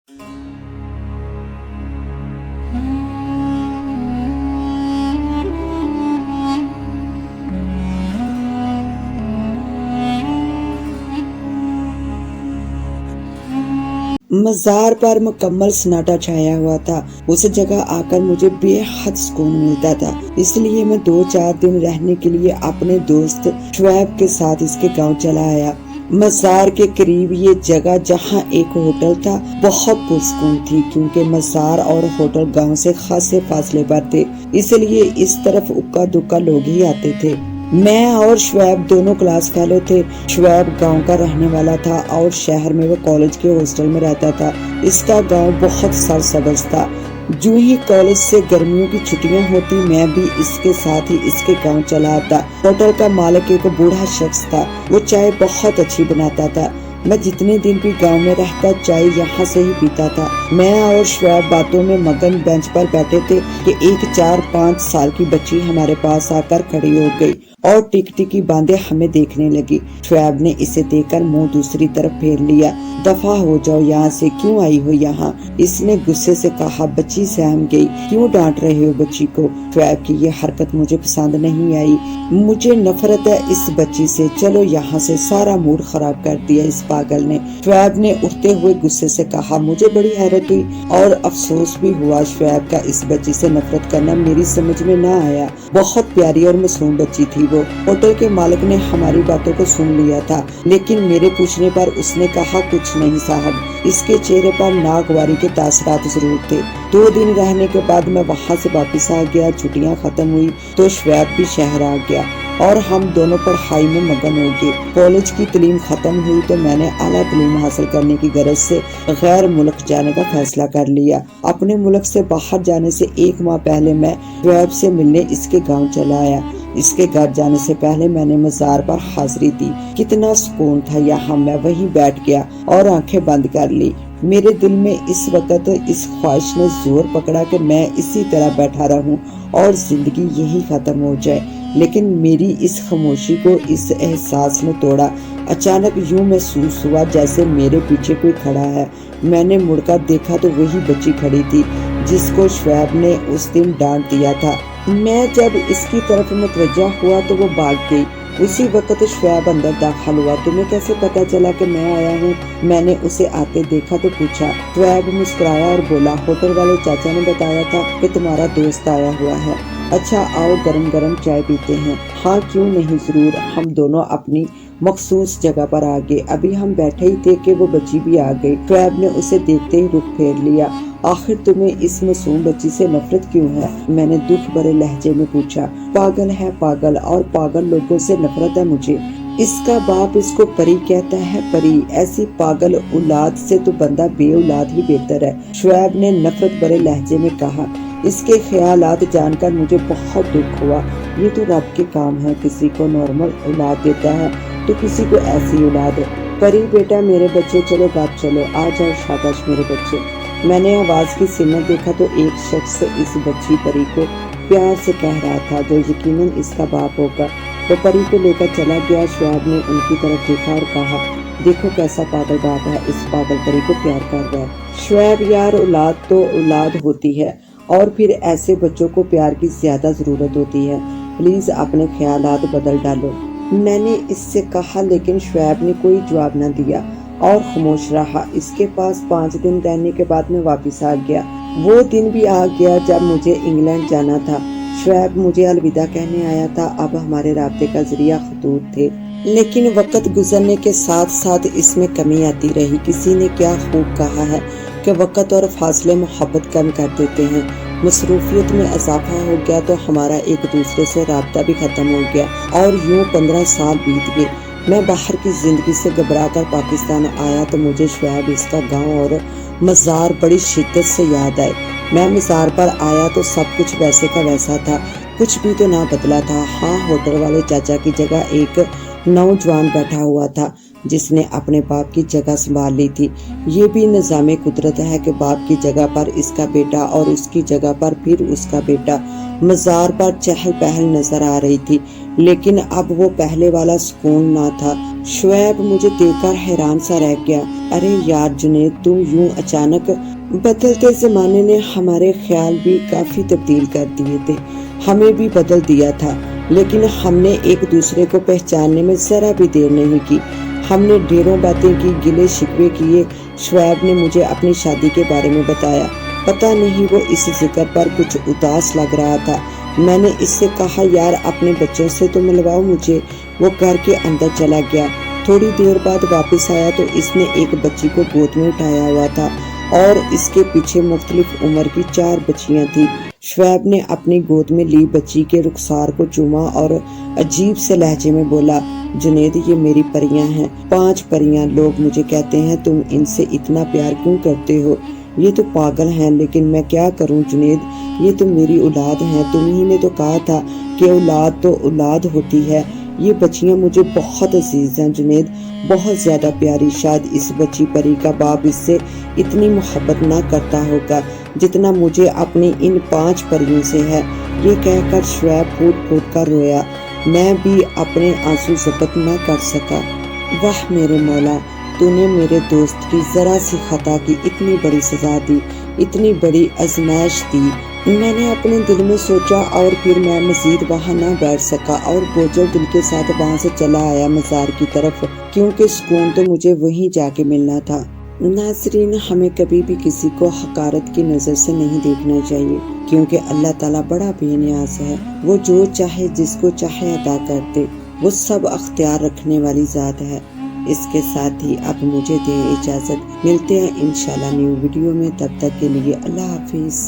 मज़ार पर मुकम्मल सन्नाटा छाया हुआ था। उस जगह आकर मुझे बेहद सुकून मिलता था, इसलिए मैं 2-4 दिन रहने के लिए अपने दोस्त शुएब के साथ इसके गांव चला आया। मज़ार के करीब ये जगह जहां एक होटल था बहुत पुरसुकून थी, क्योंकि मज़ार और होटल गांव से खासे फासले पर थे, इसलिए इस तरफ उक्का दुक्का लोग ही आते थे। मैं और शुएब दोनों क्लास फेलो थे। शुएब गांव का रहने वाला था और शहर में वो कॉलेज के हॉस्टल में रहता था। इसका गांव बहुत सरसब्ज था। जो ही कॉलेज से गर्मियों की छुट्टियां होती, मैं भी इसके साथ ही इसके गांव चला आता। होटल का मालिक एक बूढ़ा शख्स था। वो चाय बहुत अच्छी बनाता था। मैं जितने दिन भी गांव में रहता चाय यहाँ से ही पीता था। मैं और शुएब बातों में मगन बेंच पर बैठे थे कि एक 4-5 साल की बच्ची हमारे पास आकर खड़ी हो गई और टिकटिकी बांधे हमें देखने लगी। शुएब ने इसे देखकर मुंह दूसरी तरफ फेर लिया। दफा हो जाओ यहाँ से, क्यों आई हो यहाँ? इसने गुस्से से कहा। बच्ची सहम गई। क्यों डांट रहे हो बच्ची को? शुएब की ये हरकत मुझे पसंद नहीं आई। मुझे नफरत है इस बच्ची से, चलो यहाँ से। सारा मूड खराब कर दिया इस पागल ने, शुएब ने उठते हुए गुस्से से कहा। मुझे बड़ी हैरत हुई और अफसोस भी हुआ। शुएब का इस बच्ची से नफरत करना मेरी समझ में न आया। बहुत प्यारी और मासूम बच्ची थी वो। होटल के मालिक ने हमारी बातों को सुन लिया था, लेकिन मेरे पूछने पर उसने कहा कुछ नहीं साहब। इसके चेहरे पर नागवारी के तासरात जरूर थे। 2 दिन रहने के बाद मैं वहाँ से वापस आ गया। छुट्टियाँ खत्म हुई तो शुएब भी शहर आ गया और हम दोनों पढ़ाई में मगन हो गए। कॉलेज की तालीम खत्म हुई तो मैंने आला तालीम हासिल करने की गरज से गैर मुल्क जाने का फैसला कर लिया। अपने मुल्क से बाहर जाने से 1 माह पहले मैं शुएब से मिलने इसके गांव चला आया। इसके घर जाने से पहले मैंने मज़ार पर हाजिरी दी। कितना सुकून था यहाँ। मैं वहीं बैठ गया और आंखें बंद कर ली। मेरे दिल में इस वक्त इस ख्वाहिश ने जोर पकड़ा कि मैं इसी तरह बैठा रहूं और जिंदगी यही खत्म हो जाए, लेकिन मेरी इस खामोशी को इस एहसास ने तोड़ा। अचानक यूं महसूस हुआ जैसे मेरे पीछे कोई खड़ा है। मैंने मुड़कर देखा तो वही बच्ची खड़ी थी जिसको शुएब ने उस दिन डांट दिया था। मैं जब इसकी तरफ मुतवज्जा हुआ तो वो भाग गई। उसी वक्त शुएब अंदर दाखिल हुआ। तुम्हें कैसे पता चला कि मैं आया हूँ? मैंने उसे आते देखा तो पूछा। शुएब मुस्कुराया और बोला, होटल वाले चाचा ने बताया था कि तुम्हारा दोस्त आया हुआ है। अच्छा आओ गरम गरम चाय पीते हैं। हाँ क्यों नहीं, जरूर। हम दोनों अपनी मखसूस जगह पर आ गए। अभी हम बैठे ही थे कि वो बच्ची भी आ गई। शुएब ने उसे देखते ही रुख फेर लिया। आखिर तुम्हें इस मासूम बच्ची से नफरत क्यों है? मैंने दुख भरे लहजे में पूछा। पागल है पागल, और पागल लोगों से नफरत है मुझे। इसका बाप इसको परी कहता है। परी? ऐसी पागल औलाद से तो बंदा बे औलाद ही बेहतर है, शुएब ने नफरत भरे लहजे में कहा। इसके ख्यालात जानकर मुझे बहुत दुख हुआ। ये तो रब के काम है, किसी को नॉर्मल औलाद देता है तो किसी को ऐसी औलाद। परी बेटा मेरे बच्चे, चलो बाप चलो, आ जाओ, शाबाश मेरे बच्चे। मैंने आवाज की सिमत देखा तो एक शख्स इस बच्ची परी को प्यार से कह रहा था, जो यकीनन इसका बाप होगा। वो परी को लेकर चला गया। शुएब ने उनकी तरफ देखा और कहा, देखो कैसा पागल बाप है, इस पागल परी को प्यार कर रहा है। शुएब यार, औलाद तो औलाद होती है और फिर ऐसे बच्चों को प्यार की ज्यादा जरूरत होती है। प्लीज अपने ख्यालात बदल डालो, मैंने इससे कहा, लेकिन शुएब ने कोई जवाब न दिया और खामोश रहा। इसके पास 5 दिन रहने के बाद मैं वापस आ गया। वो दिन भी आ गया जब मुझे इंग्लैंड जाना था। शुएब मुझे अलविदा कहने आया था। अब हमारे राब्ते का जरिया खतूत थे, लेकिन वक्त गुजरने के साथ साथ इसमें कमी आती रही। किसी ने क्या खूब कहा है कि वक्त और फासले मोहब्बत कम कर देते हैं। मसरूफियत में इजाफा हो गया तो हमारा एक दूसरे से राब्ता भी खत्म हो गया और यूं 15 साल बीत गए। मैं बाहर की जिंदगी से घबराकर पाकिस्तान आया तो मुझे शुएब, इसका गांव और मज़ार बड़ी शिद्दत से याद आए। मैं मज़ार पर आया तो सब कुछ वैसे का वैसा था, कुछ भी तो ना बदला था। हाँ, होटल वाले चाचा की जगह एक नौजवान बैठा हुआ था जिसने अपने बाप की जगह संभाल ली थी। ये भी निज़ामे कुदरत है कि बाप की जगह पर इसका बेटा और उसकी जगह पर फिर उसका बेटा। मज़ार पर चहल पहल नजर आ रही थी। لیکن اب وہ پہلے والا سکون نہ تھا۔ شعیب مجھے دیکھ کر حیران سا رہ گیا۔ ارے یار جنید، تم یوں اچانک؟ بدلتے زمانے نے ہمارے خیال بھی کافی تبدیل کر دیے تھے، ہمیں بھی بدل دیا تھا، لیکن ہم نے ایک دوسرے کو پہچاننے میں ذرا بھی دیر نہیں کی۔ ہم نے ڈھیروں باتیں کی، گلے شکوے کیے۔ شعیب نے مجھے اپنی شادی کے بارے میں بتایا۔ پتہ نہیں وہ اس ذکر پر کچھ اداس لگ رہا تھا۔ میں نے اس سے کہا یار اپنے بچوں سے تو ملواؤ مجھے۔ وہ گھر کے اندر چلا گیا۔ تھوڑی دیر بعد واپس آیا تو اس نے ایک بچی کو گود میں اٹھایا ہوا تھا اور اس کے پیچھے مختلف عمر کی 4 بچیاں تھیں۔ شعیب نے اپنی گود میں لی بچی کے رخسار کو چوما اور عجیب سے لہجے میں بولا، جنید یہ میری پریاں ہیں، 5 پریاں۔ لوگ مجھے کہتے ہیں تم ان سے اتنا پیار کیوں کرتے ہو؟ یہ تو پاگل ہیں، لیکن میں کیا کروں جنید، یہ تو میری اولاد ہیں۔ تمہیں نے تو کہا تھا کہ اولاد تو اولاد ہوتی ہے۔ یہ بچیاں مجھے بہت عزیز ہیں جنید، بہت زیادہ پیاری۔ شاید اس بچی پری کا باپ اس سے اتنی محبت نہ کرتا ہوگا جتنا مجھے اپنی ان 5 پریوں سے ہے۔ یہ کہہ کر شعیب پھوٹ پھوٹ کر رویا۔ میں بھی اپنے آنسو ضبط نہ کر سکا۔ واہ میرے مولا، تو نے میرے دوست کی ذرا سی خطا کی اتنی بڑی سزا دی، اتنی بڑی آزمائش دی۔ میں نے اپنے دل میں سوچا اور پھر میں مزید وہاں نہ بیٹھ سکا اور بوجھل دل کے ساتھ وہاں سے چلا آیا مزار کی طرف، کیونکہ سکون تو مجھے وہیں جا کے ملنا تھا۔ ناظرین، ہمیں کبھی بھی کسی کو حقارت کی نظر سے نہیں دیکھنا چاہیے، کیونکہ اللہ تعالیٰ بڑا بے نیاز ہے۔ وہ جو چاہے جس کو چاہے عطا کر دے، وہ سب اختیار رکھنے والی ذات ہے۔ اس کے ساتھ ہی اب مجھے دیں اجازت، ملتے ہیں انشاءاللہ نیو ویڈیو میں، تب تک کے لیے اللہ حافظ۔